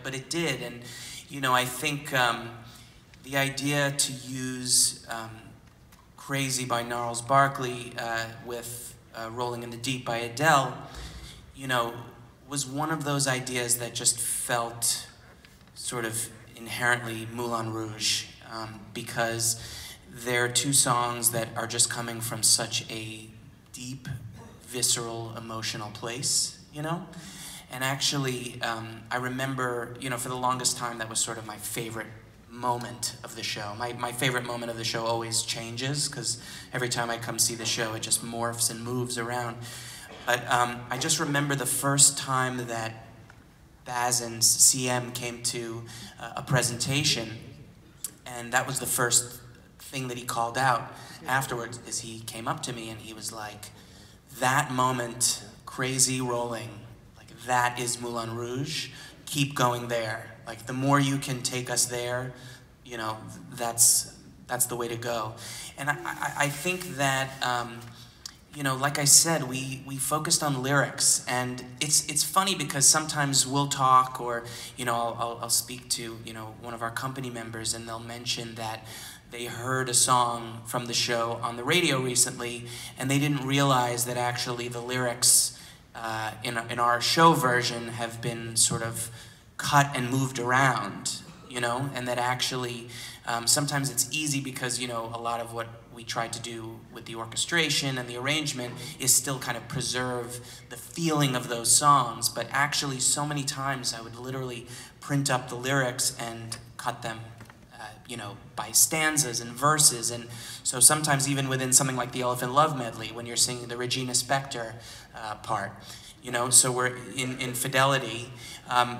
it did. And, you know, I think the idea to use Crazy by Gnarls Barkley with Rolling in the Deep by Adele, you know, was one of those ideas that just felt sort of inherently Moulin Rouge, because they're two songs that are just coming from such a deep, visceral, emotional place, you know? And actually, I remember, you know, for the longest time, that was sort of my favorite moment of the show. My favorite moment of the show always changes, because every time I come see the show, it just morphs and moves around. But I just remember the first time that Baz and CM came to a presentation, and that was the first thing that he called out afterwards, is he came up to me and he was like, that moment, Crazy Rolling, like that is Moulin Rouge, keep going there. Like, the more you can take us there, you know, that's the way to go. And I think that, you know, like I said, we focused on lyrics, and it's funny because sometimes we'll talk, or, you know, I'll speak to, you know, one of our company members, and they'll mention that they heard a song from the show on the radio recently, and they didn't realize that actually the lyrics in our show version have been sort of cut and moved around, you know, and that actually sometimes it's easy because, you know, a lot of what we tried to do with the orchestration and the arrangement is still kind of preserve the feeling of those songs, but actually so many times I would literally print up the lyrics and cut them, you know, by stanzas and verses. And so sometimes even within something like the Elephant Love Medley, when you're singing the Regina Spektor part, you know, so we're in Fidelity,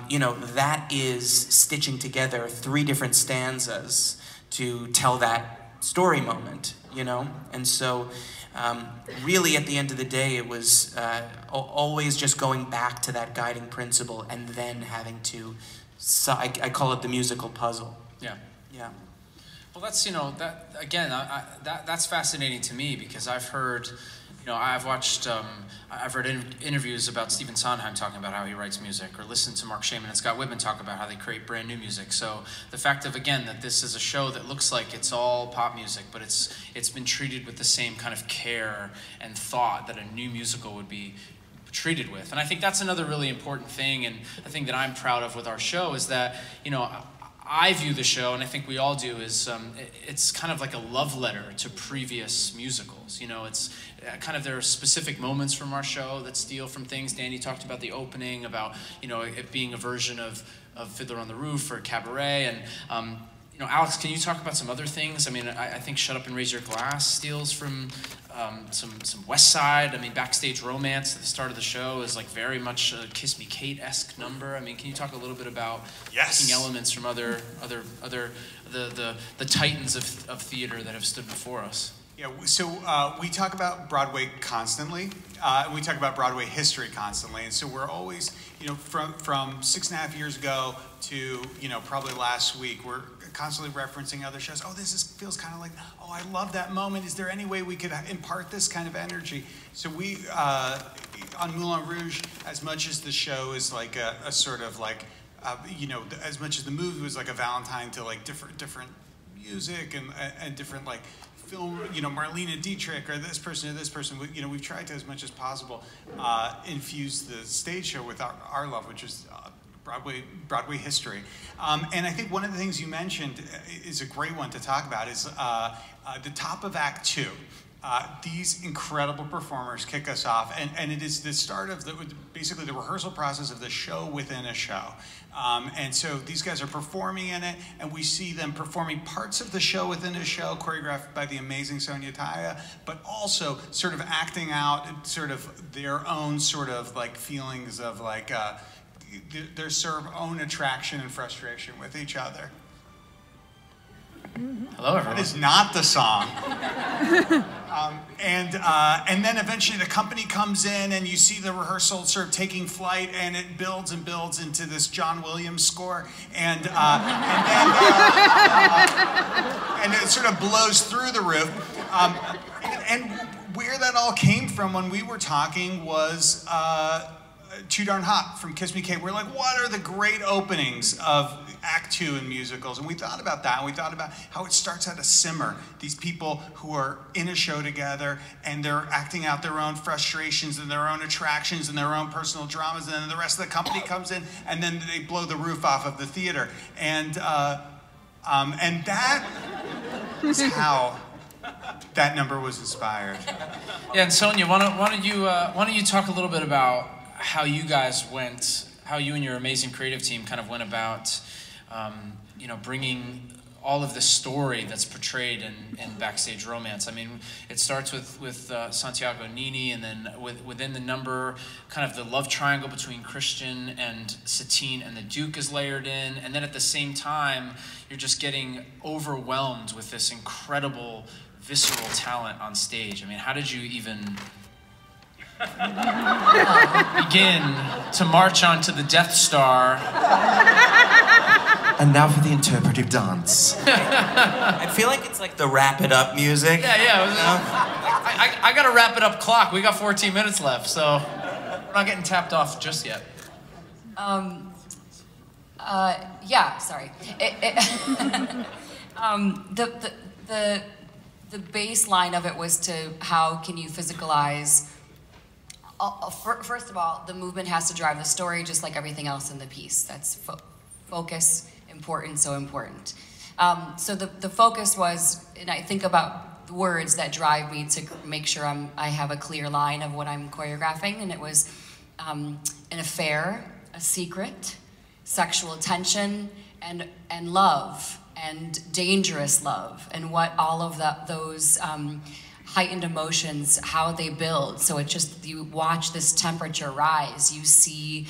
you know, that is stitching together 3 different stanzas to tell that story moment, you know? And so really at the end of the day, it was always just going back to that guiding principle and then having to, I call it the musical puzzle. Yeah. Yeah. Well, that's, you know, that again, that's fascinating to me, because I've heard, you know, I've watched, I've read interviews about Stephen Sondheim talking about how he writes music, or listened to Mark Shaman and Scott Whitman talk about how they create brand new music. So the fact of, again, that this is a show that looks like it's all pop music, but it's been treated with the same kind of care and thought that a new musical would be treated with. And I think that's another really important thing, and a thing that I'm proud of with our show is that, you know, I view the show, and I think we all do, is it's kind of like a love letter to previous musicals. You know, it's kind of, there are specific moments from our show that steal from things. Danny talked about the opening, about, you know, it being a version of Fiddler on the Roof or Cabaret, and you know, Alex, can you talk about some other things? I mean, I think Shut Up and Raise Your Glass steals from some West Side. I mean, Backstage Romance at the start of the show is like very much a Kiss Me Kate-esque number. I mean, can you talk a little bit about taking elements from the titans of theater that have stood before us? Yeah, so we talk about Broadway constantly, and we talk about Broadway history constantly, and so we're always, from 6.5 years ago to, probably last week, we're constantly referencing other shows. Oh, feels kind of like, oh, I love that moment. Is there any way we could impart this kind of energy? So we, on Moulin Rouge, as much as the show is like a sort of like, as much as the movie was like a Valentine to like different music and different like film, Marlene Dietrich or this person, we've tried to, as much as possible, infuse the stage show with our love, which is Broadway history. And I think one of the things you mentioned is a great one to talk about is the top of Act 2. These incredible performers kick us off, and it is the start of basically the rehearsal process of the show within a show. And so these guys are performing in it, and we see them performing parts of the show within a show, choreographed by the amazing Sonia Taya, but also sort of acting out sort of their own sort of like feelings of like their sort of own attraction and frustration with each other. Hello, everyone. That is not the song. And then eventually the company comes in and you see the rehearsal sort of taking flight, and it builds and builds into this John Williams score, and then and it sort of blows through the roof. And where that all came from when we were talking was Too Darn Hot from Kiss Me Kate. We're like, what are the great openings of Act 2 in musicals? And we thought about that, and we thought about how it starts at a simmer. These people who are in a show together, and they're acting out their own frustrations and their own attractions and their own personal dramas, and then the rest of the company comes in, and then they blow the roof off of the theater. And that is how that number was inspired. Yeah, and Sonia, why don't you talk a little bit about how you guys went, how you and your amazing creative team kind of went about, bringing all of the story that's portrayed in Backstage Romance. I mean, it starts with Santiago Nini, and then within the number, kind of the love triangle between Christian and Satine and the Duke is layered in, and then at the same time, you're just getting overwhelmed with this incredible visceral talent on stage. I mean, how did you even begin to march onto the Death Star? And now for the interpretive dance. I feel like it's like the wrap it up music. Yeah. I got to wrap it up clock. We got 14 minutes left, so we're not getting tapped off just yet. Yeah, sorry. The baseline of it was to how can you physicalize. First of all, the movement has to drive the story, just like everything else in the piece. That's focus, important, so important. So the focus was, and I think about the words that drive me to make sure I have a clear line of what I'm choreographing, and it was an affair, a secret, sexual tension, and love, and dangerous love, and what all of those heightened emotions, how they build. So it just, you watch this temperature rise. You see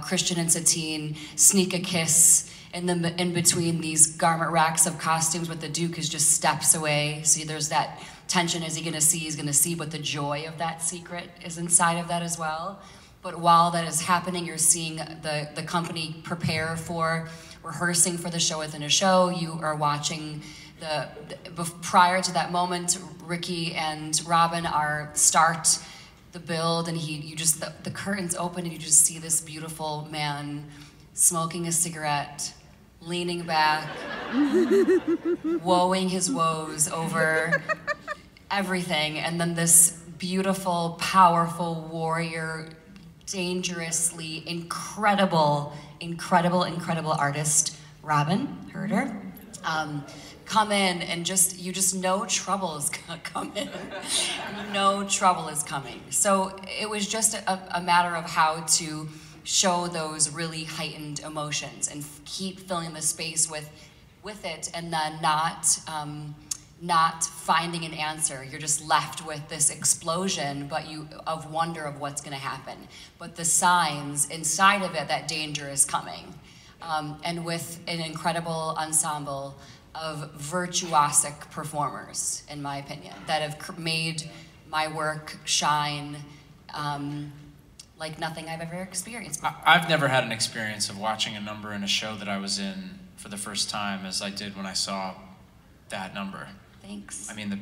Christian and Satine sneak a kiss in between these garment racks of costumes, but the Duke is just steps away. So there's that tension. Is he gonna see? He's gonna see, but the joy of that secret is inside of that as well. But while that is happening, you're seeing the company prepare for rehearsing for the show within a show. You are watching prior to that moment, Ricky and Robin start the build, and the curtains open, and you just see this beautiful man smoking a cigarette, leaning back, woeing his woes over everything, and then this beautiful, powerful warrior, dangerously incredible artist, Robin Herder, come in, and you just know trouble is gonna come in. No trouble is coming. So it was just a matter of how to show those really heightened emotions and keep filling the space with it, and then not finding an answer. You're just left with this explosion, of wonder of what's gonna happen. But the signs inside of it, that danger is coming. And with an incredible ensemble, of virtuosic performers, in my opinion, that have made my work shine like nothing I've ever experienced before. I've never had an experience of watching a number in a show that I was in for the first time as I did when I saw that number. Thanks. I mean, I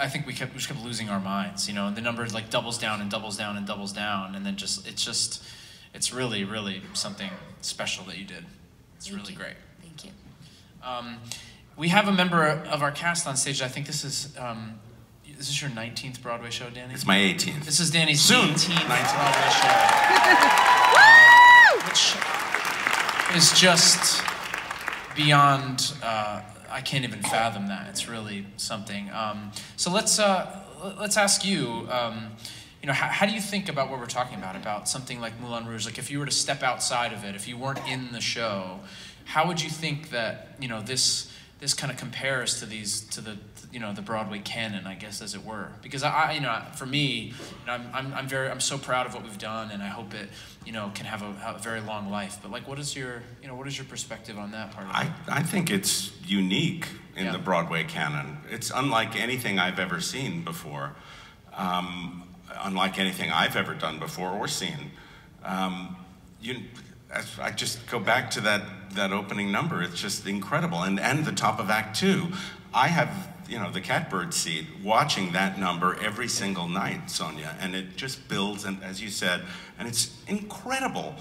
think we kept losing our minds, you know, and the number like doubles down and doubles down and doubles down, and then it's really, really something special that you did. It's really great. Thank you. We have a member of our cast on stage. I think this is your 19th Broadway show, Danny? It's my 18th. This is Danny's Soon. 18th Broadway show. Which is just beyond, I can't even fathom that. It's really something. So let's ask you, you know, how do you think about what we're talking about something like Moulin Rouge? Like if you were to step outside of it, if you weren't in the show, how would you think that, you know, this kind of compares to the Broadway canon, I guess, as it were? Because you know, for me, you know, I'm so proud of what we've done, and I hope it, you know, can have a very long life. But like, what is your perspective on that part of it? I think it's unique in the Broadway canon. It's unlike anything I've ever seen before, unlike anything I've ever done before or seen. I just go back to that opening number. It's just incredible, and the top of Act 2. I have, you know, the catbird seat watching that number every single night, Sonia, and it just builds, and as you said, and it's incredible.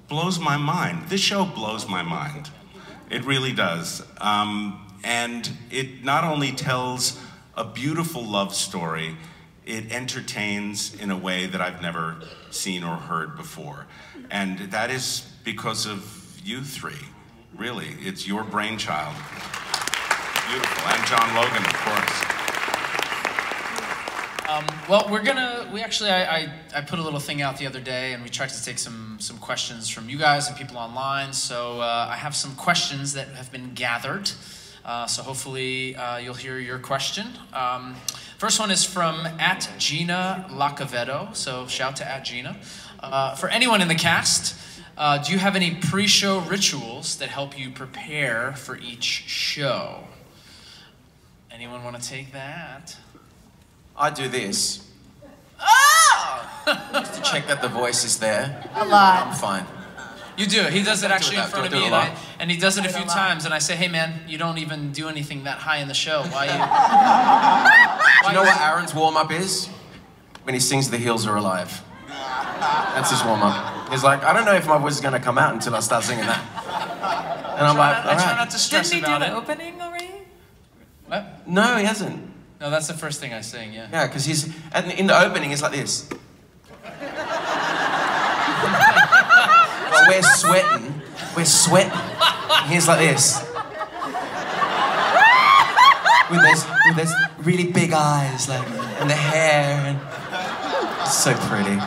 Blows my mind. This show blows my mind. It really does. And it not only tells a beautiful love story, it entertains in a way that I've never seen or heard before. And that is because of you three, really. It's your brainchild. Beautiful. And John Logan, of course. Well, I put a little thing out the other day, and we tried to take some questions from you guys and people online. So I have some questions that have been gathered. So hopefully you'll hear your question. First one is from @Gina Lacavetto. So shout to @Gina. For anyone in the cast, do you have any pre-show rituals that help you prepare for each show? Anyone want to take that? I do this. Oh! Just to check that the voice is there. A lot. I'm fine. You do. He does it actually in front of me, and he does it a few times. And I say, "Hey, man, you don't even do anything that high in the show. Why you?" Do you know what Aaron's warm-up is? When he sings "The Hills Are Alive." That's his warm-up. He's like, I don't know if my voice is going to come out until I start singing that. And I'm like, all right. I try not to stress Didn't he about do it. the opening already? What? No, he hasn't. No, that's the first thing I sing. Yeah. Yeah, because he's in the opening. He's like this. Well, we're sweating. We're sweating. He's like this. With those really big eyes, like, and the hair, and it's so pretty.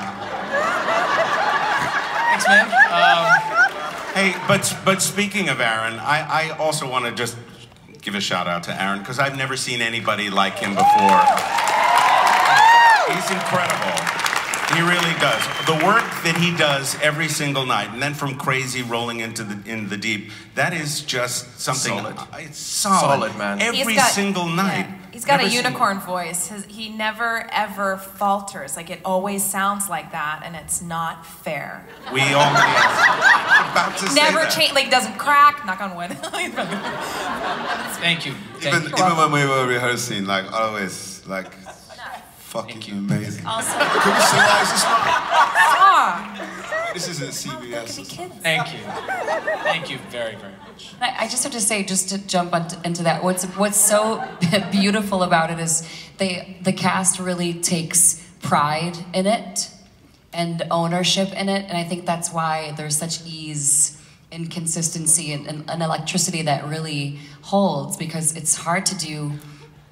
Thanks, man. Hey, but speaking of Aaron, I also want to just give a shout out to Aaron, because I've never seen anybody like him before. He's incredible. He really does. The work that he does every single night, and then from Crazy rolling into the deep, that is just something. Solid. It's solid. Solid, man. Every single night. Yeah. He's got Never a seen- unicorn voice. He never ever falters. Like, it always sounds like that, and it's not fair. We all about to say Never that. change. Like, doesn't crack. Knock on wood. Thank you. Even when we were rehearsing, like always, like fucking amazing. Also, Can we say that? song. This isn't CBS. Thank you. Thank you very, very much. I just have to say, just to jump into that, what's so beautiful about it is the cast really takes pride in it and ownership in it, and I think that's why there's such ease and consistency and electricity that really holds, because it's hard to do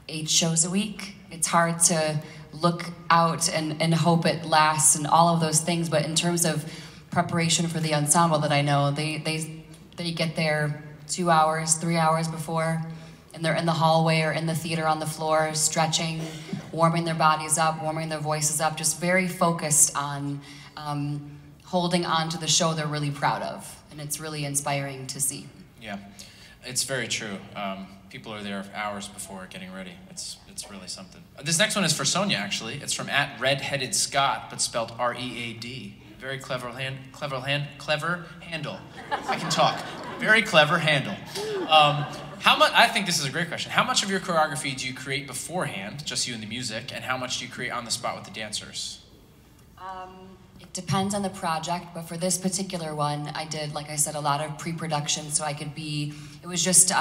8 shows a week. It's hard to look out and hope it lasts and all of those things, but in terms of preparation for the ensemble that I know, they get there 2 hours, 3 hours before, and they're in the hallway or in the theater on the floor, stretching, warming their bodies up, warming their voices up, just very focused on holding on to the show they're really proud of, and it's really inspiring to see. Yeah, it's very true. People are there hours before getting ready. It's really something. This next one is for Sonia, actually. It's from @redheaded Scott, but spelled R-E-A-D. Very clever handle. I can talk. Very clever handle. I think this is a great question. How much of your choreography do you create beforehand, just you and the music, and how much do you create on the spot with the dancers? It depends on the project, but for this particular one, I did, like I said, a lot of pre-production so I could be, it was just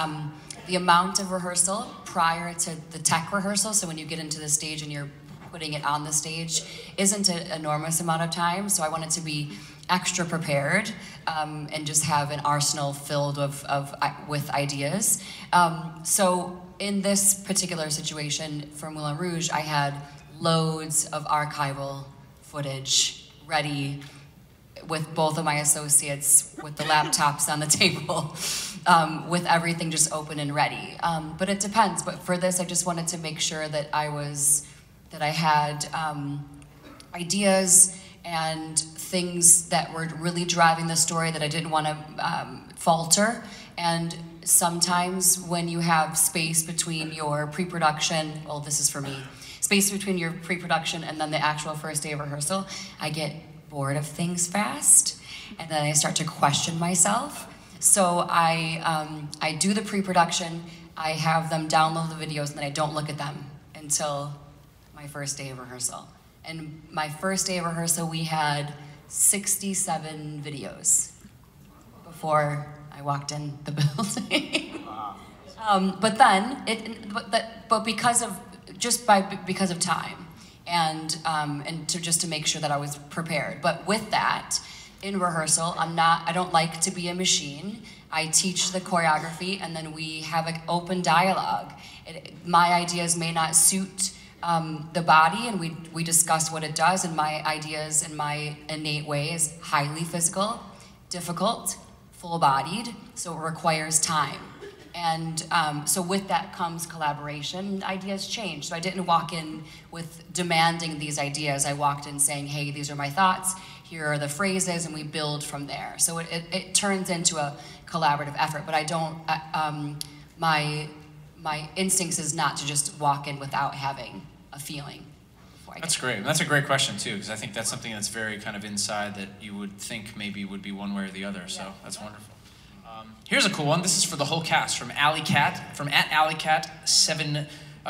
the amount of rehearsal prior to the tech rehearsal, so when you get into the stage and you're putting it on the stage, isn't an enormous amount of time, so I wanted to be extra prepared and just have an arsenal filled with ideas. So in this particular situation for Moulin Rouge, I had loads of archival footage ready with both of my associates, with the laptops on the table, with everything just open and ready. But it depends. But for this, I just wanted to make sure that I had ideas and things that were really driving the story that I didn't want to falter. And sometimes when you have space between your pre-production, well, this is for me, space between your pre-production and then the actual first day of rehearsal, I get bored of things fast, and then I start to question myself. So I do the pre-production, I have them download the videos, and then I don't look at them until my first day of rehearsal. And my first day of rehearsal, we had 67 videos before I walked in the building. But then, because of time, and just to make sure that I was prepared. But with that, in rehearsal, I don't like to be a machine. I teach the choreography, and then we have an open dialogue. My ideas may not suit the body, and we discuss what it does, and my ideas in my innate way is highly physical, difficult, full-bodied, so it requires time. And so with that comes collaboration, ideas change. So I didn't walk in with demanding these ideas. I walked in saying, hey, these are my thoughts, here are the phrases, and we build from there. So it turns into a collaborative effort, but I don't, my instincts is not to just walk in without having a feeling. That's great. That's a great question too, because I think that's something that's very kind of inside that you would think maybe would be one way or the other. Yeah. So that's wonderful. Here's a cool one. This is for the whole cast from @AlleyCat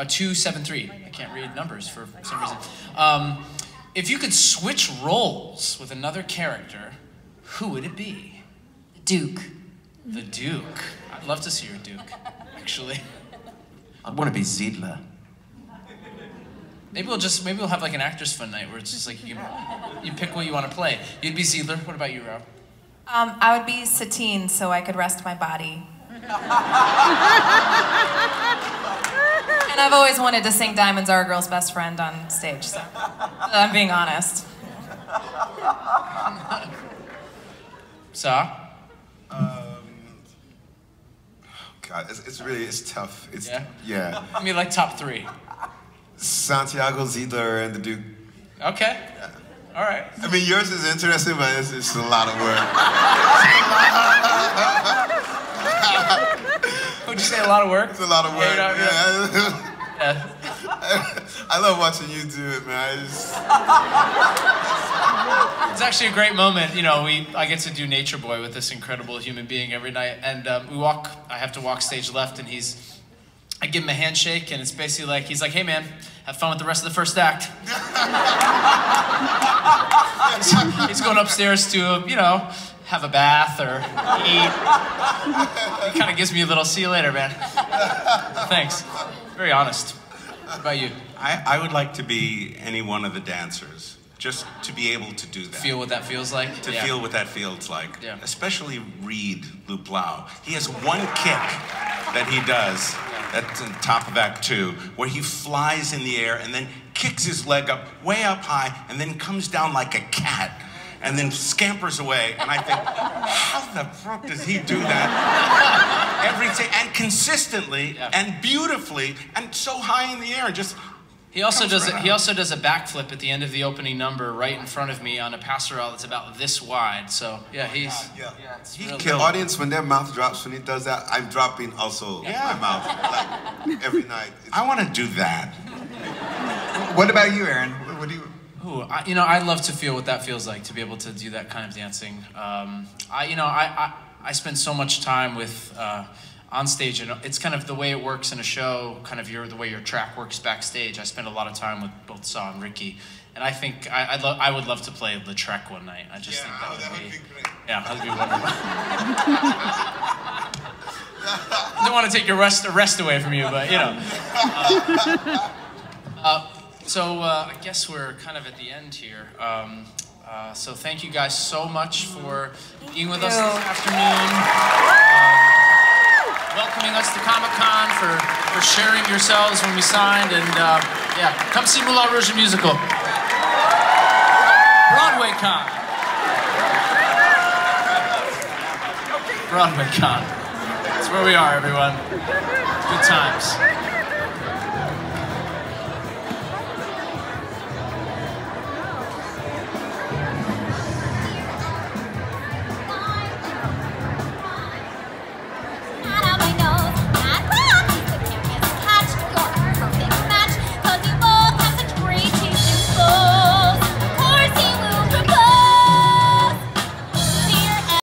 273. I can't read numbers for some reason. If you could switch roles with another character, who would it be? The Duke. The Duke. I'd love to see your Duke, actually. I'd want to be Ziedler. Maybe we'll have like an actors fun night where it's just like you pick what you want to play. You'd be Ziedler. What about you, Rob? I would be Satine so I could rest my body. And I've always wanted to sing Diamonds Are a Girl's Best Friend on stage, so I'm being honest. Sa? God, it's tough. Yeah. I mean, like top 3. Santiago, Ziedler, and the Duke. Okay. Yeah. All right. I mean, yours is interesting, but it's a lot of work. Would you say a lot of work? It's a lot of work. Yeah. I love watching you do it, man. It's actually a great moment. You know, I get to do Nature Boy with this incredible human being every night, and I have to walk stage left, and I give him a handshake, and it's basically like, he's like, hey man, have fun with the rest of the first act. He's going upstairs to, have a bath or eat. He kind of gives me a little, see you later, man. Thanks. Very honest. What about you? I would like to be any one of the dancers, just to be able to do that. Feel what that feels like? Feel what that feels like. Yeah. Especially Reed Luplau. He has one kick that he does at the top of Act 2, where he flies in the air and then kicks his leg up, way up high, and then comes down like a cat, and then scampers away. And I think, how the fuck does he do that? Every day, and consistently, and beautifully, and so high in the air, just He also does it. He also does a backflip at the end of the opening number, right in front of me on a passerelle that's about this wide. So yeah, he's The audience, when their mouth drops when he does that, I'm dropping also my mouth like every night. I want to do that. What about you, Aaron? What do you? Ooh, I love to feel what that feels like, to be able to do that kind of dancing. I spend so much time with on stage, and it's kind of the way it works in a show, kind of the way your track works backstage. I spend a lot of time with both Saw and Ricky, and I think I would love to play the Trek one night. I just think that would be great. Yeah, that would be wonderful. I don't want to take your rest away from you, but you know. So I guess we're kind of at the end here. So thank you guys so much for being with us this afternoon. Welcoming us to Comic-Con, for sharing yourselves when we signed, and yeah, come see Moulin Rouge The Musical. BroadwayCon. BroadwayCon. That's where we are, everyone. Good times.